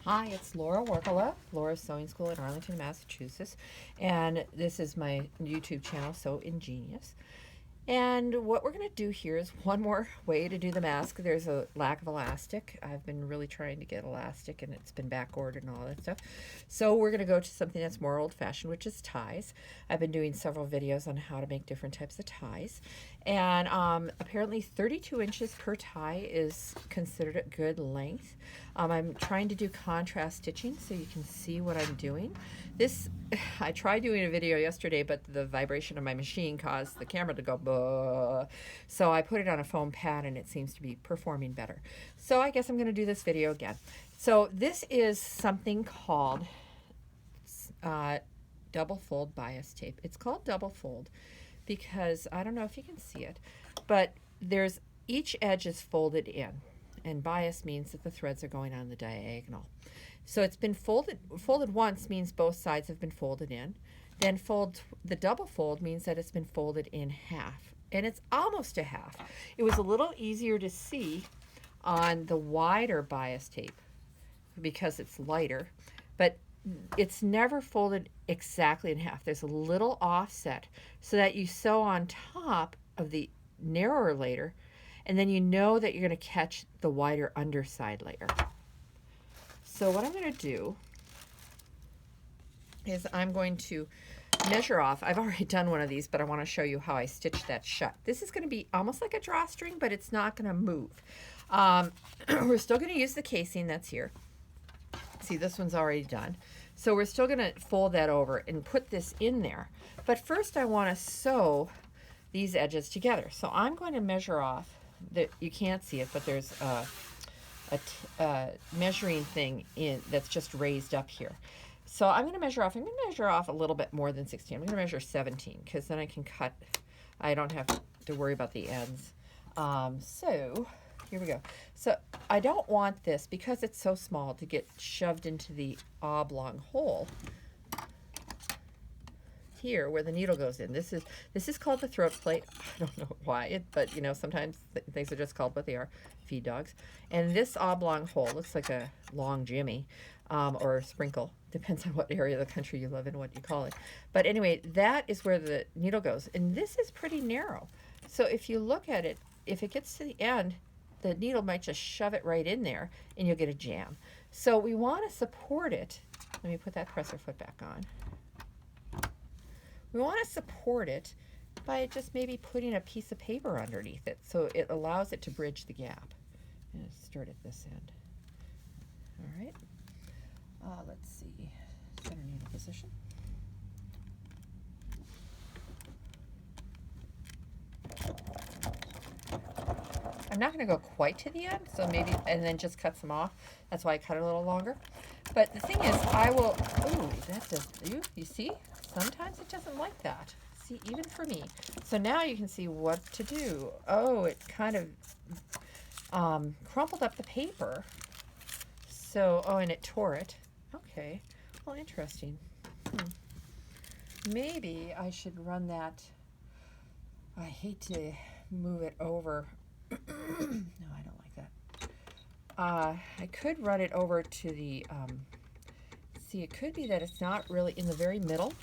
Hi, it's Laura Workala, Laura's Sewing School in Arlington, Massachusetts, and this is my YouTube channel, So Ingenious. And what we're going to do here is one more way to do the mask. There's a lack of elastic. I've been really trying to get elastic and it's been back ordered and all that stuff. So we're going to go to something that's more old-fashioned, which is ties. I've been doing several videos on how to make different types of ties. And apparently 32 inches per tie is considered a good length. I'm trying to do contrast stitching so you can see what I'm doing. I tried doing a video yesterday, but the vibration of my machine caused the camera to go buh. So I put it on a foam pad and it seems to be performing better. So I guess I'm going to do this video again. So this is something called double fold bias tape. It's called double fold because I don't know if you can see it, but each edge is folded in, and bias means that the threads are going on the diagonal. So it's been folded once means both sides have been folded in. Then the double fold means that it's been folded in half, and it's almost a half. It was a little easier to see on the wider bias tape because it's lighter, but it's never folded exactly in half. There's a little offset so that you sew on top of the narrower layer, and then you know that you're going to catch the wider underside layer. So what I'm going to do is I'm going to measure off. I've already done one of these, but I want to show you how I stitch that shut. This is going to be almost like a drawstring, but it's not going to move. We're still going to use the casing that's here. See, this one's already done. So we're still going to fold that over and put this in there. But first I want to sew these edges together. So I'm going to measure off. You can't see it, but there's a measuring thing that's just raised up here. So I'm going to measure off. I'm going to measure off a little bit more than 16. I'm going to measure 17 because then I can cut. I don't have to worry about the ends. So here we go. So I don't want this, because it's so small, to get shoved into the oblong hole here where the needle goes in. This is called the throat plate. I don't know why, but you know, sometimes things are just called what they are, feed dogs. And this oblong hole looks like a long jimmy or a sprinkle, depends on what area of the country you live in, what you call it. But anyway, that is where the needle goes, and this is pretty narrow. So if you look at it, if it gets to the end, the needle might just shove it right in there and you'll get a jam. So we want to support it. Let me put that presser foot back on. We want to support it by just maybe putting a piece of paper underneath it so it allows it to bridge the gap. And start at this end. All right. Let's see. Center needle position. I'm not going to go quite to the end, so maybe, and then just cut some off. That's why I cut it a little longer. But the thing is, I will, ooh, that does, you see? Sometimes it doesn't like that. See, even for me. So now you can see what to do. Oh, it kind of crumpled up the paper. So, oh, and it tore it. Okay, well, interesting. Maybe I should run that. I hate to move it over. No, I don't like that. I could run it over to the, see, it could be that it's not really in the very middle.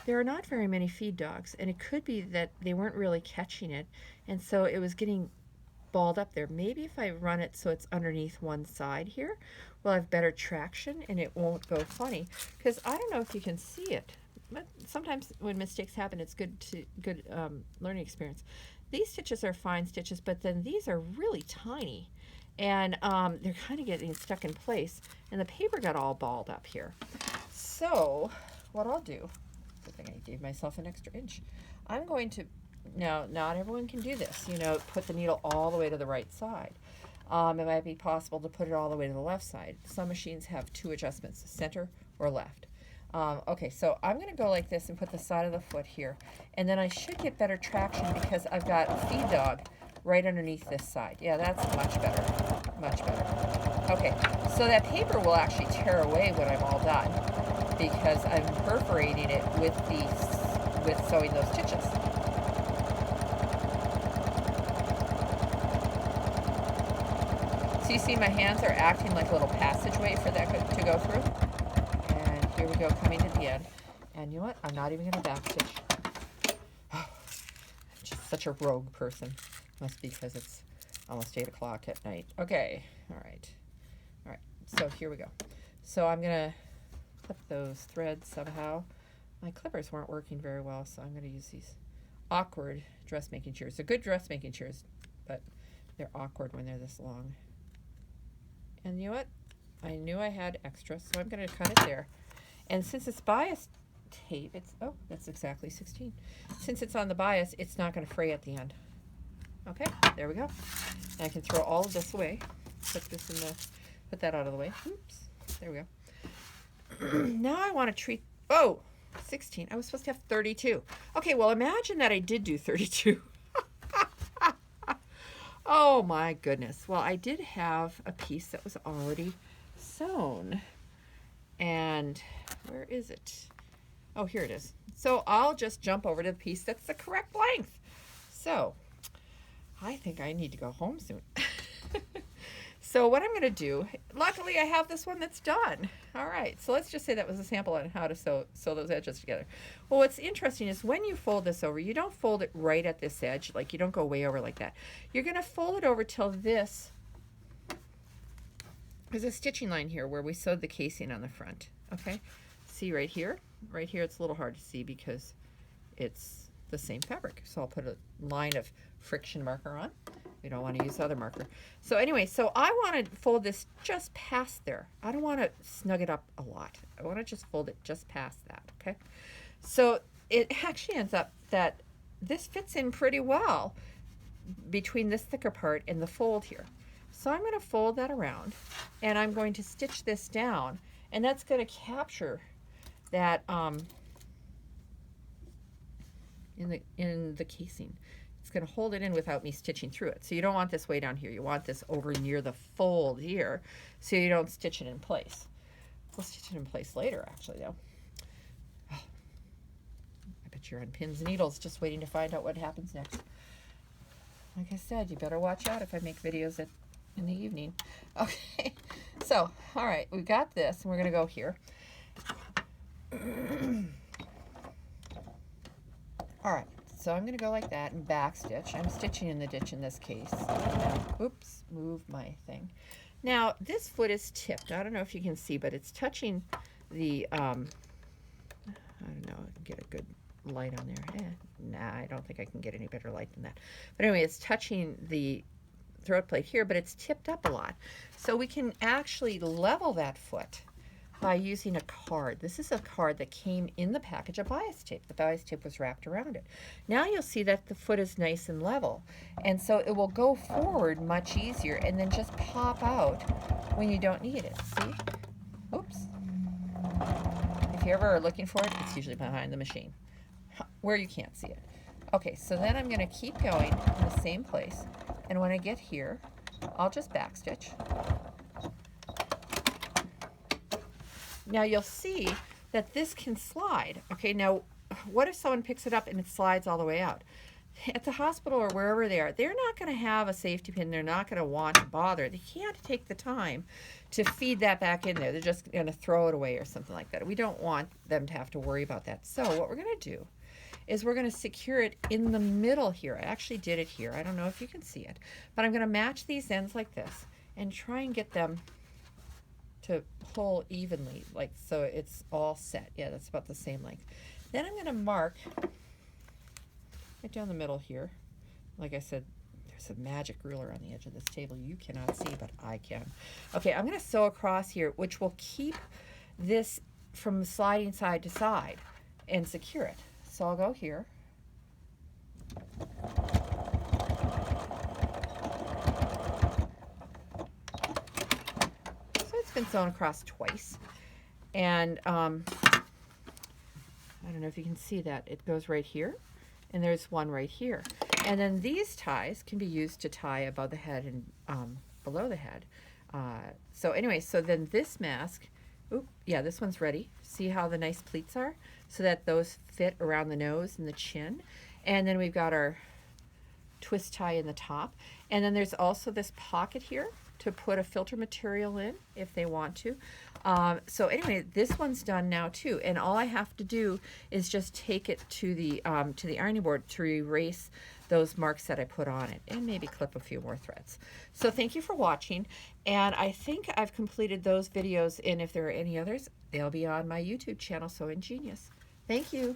There are not very many feed dogs, and it could be that they weren't really catching it, and so it was getting balled up there. Maybe if I run it so it's underneath one side here, we'll have better traction and it won't go funny. Because I don't know if you can see it, but sometimes when mistakes happen, it's good learning experience. These stitches are fine stitches, but then these are really tiny, and they're kind of getting stuck in place, and the paper got all balled up here. So what I'll do, I think I gave myself an extra inch. I'm going to, now not everyone can do this, you know, put the needle all the way to the right side. It might be possible to put it all the way to the left side. Some machines have two adjustments, center or left. Okay, so I'm going to go like this and put the side of the foot here, and then I should get better traction because I've got feed dog right underneath this side. Yeah, that's much better, much better. Okay, so that paper will actually tear away when I'm all done because I'm perforating it with sewing those stitches. So you see my hands are acting like a little passageway for that to go through. And here we go, coming to the end. And you know what? I'm not even going to backstitch. Oh, I'm just such a rogue person. Must be because it's almost 8 o'clock at night. Okay, all right. All right, so here we go. So I'm going to clip those threads somehow. My clippers weren't working very well, so I'm going to use these awkward dressmaking shears. They're good dressmaking shears, but they're awkward when they're this long. And you know what? I knew I had extra, so I'm going to cut it there. And since it's bias tape, it's, oh, that's exactly 16. Since it's on the bias, it's not going to fray at the end. Okay, there we go. And I can throw all of this away. Put this in the, put that out of the way. Oops, there we go. Now I want to treat, oh, 16. I was supposed to have 32. Okay, well, imagine that I did do 32. Oh my goodness. Well, I did have a piece that was already sewn. And where is it? Oh, here it is. So I'll just jump over to the piece that's the correct length. So I think I need to go home soon. So what I'm going to do, luckily I have this one that's done. All right, so let's just say that was a sample on how to sew those edges together. Well, what's interesting is when you fold this over, you don't fold it right at this edge, like you don't go way over like that. You're going to fold it over till this, there's a stitching line here where we sewed the casing on the front, okay? See right here? Right here it's a little hard to see because it's the same fabric. So I'll put a line of friction marker on. We don't want to use other marker. So anyway, so I want to fold this just past there. I don't want to snug it up a lot. I want to just fold it just past that, okay? So it actually ends up that this fits in pretty well between this thicker part and the fold here. So I'm going to fold that around and I'm going to stitch this down, and that's going to capture that in the casing. It's going to hold it in without me stitching through it. So you don't want this way down here. You want this over near the fold here so you don't stitch it in place. We'll stitch it in place later, actually, though. Oh, I bet you're on pins and needles just waiting to find out what happens next. Like I said, you better watch out if I make videos in the evening. Okay, so, all right, we've got this, and we're going to go here. All right. So I'm going to go like that and back stitch. I'm stitching in the ditch in this case. Oops, move my thing. Now this foot is tipped. I don't know if you can see, but it's touching the, I don't know, I can get a good light on there. Nah, I don't think I can get any better light than that. But anyway, it's touching the throat plate here, but it's tipped up a lot. So we can actually level that foot by using a card. This is a card that came in the package of bias tape. The bias tape was wrapped around it. Now you'll see that the foot is nice and level, and so it will go forward much easier and then just pop out when you don't need it. See? Oops. If you ever are looking for it, it's usually behind the machine where you can't see it. Okay, so then I'm going to keep going in the same place, and when I get here, I'll just backstitch. Now you'll see that this can slide. Okay, now what if someone picks it up and it slides all the way out? At the hospital or wherever they are, they're not going to have a safety pin. They're not going to want to bother. They can't take the time to feed that back in there. They're just going to throw it away or something like that. We don't want them to have to worry about that. So what we're going to do is we're going to secure it in the middle here. I actually did it here. I don't know if you can see it, but I'm going to match these ends like this and try and get them to pull evenly, like so it's all set. Yeah, that's about the same length. Then I'm going to mark right down the middle here. Like I said, there's a magic ruler on the edge of this table. You cannot see, but I can. Okay, I'm going to sew across here, which will keep this from sliding side to side and secure it. So I'll go here. Been sewn across twice, and I don't know if you can see that. It goes right here, and there's one right here, and then these ties can be used to tie above the head and below the head. So anyway, so then this mask, oop, yeah, this one's ready. See how the nice pleats are, so that those fit around the nose and the chin, and then we've got our twist tie in the top, and then there's also this pocket here to put a filter material in if they want to. So anyway, this one's done now too, and all I have to do is just take it to the ironing board to erase those marks that I put on it, and maybe clip a few more threads. So thank you for watching, and I think I've completed those videos, and if there are any others, they'll be on my YouTube channel, So Ingenious. Thank you.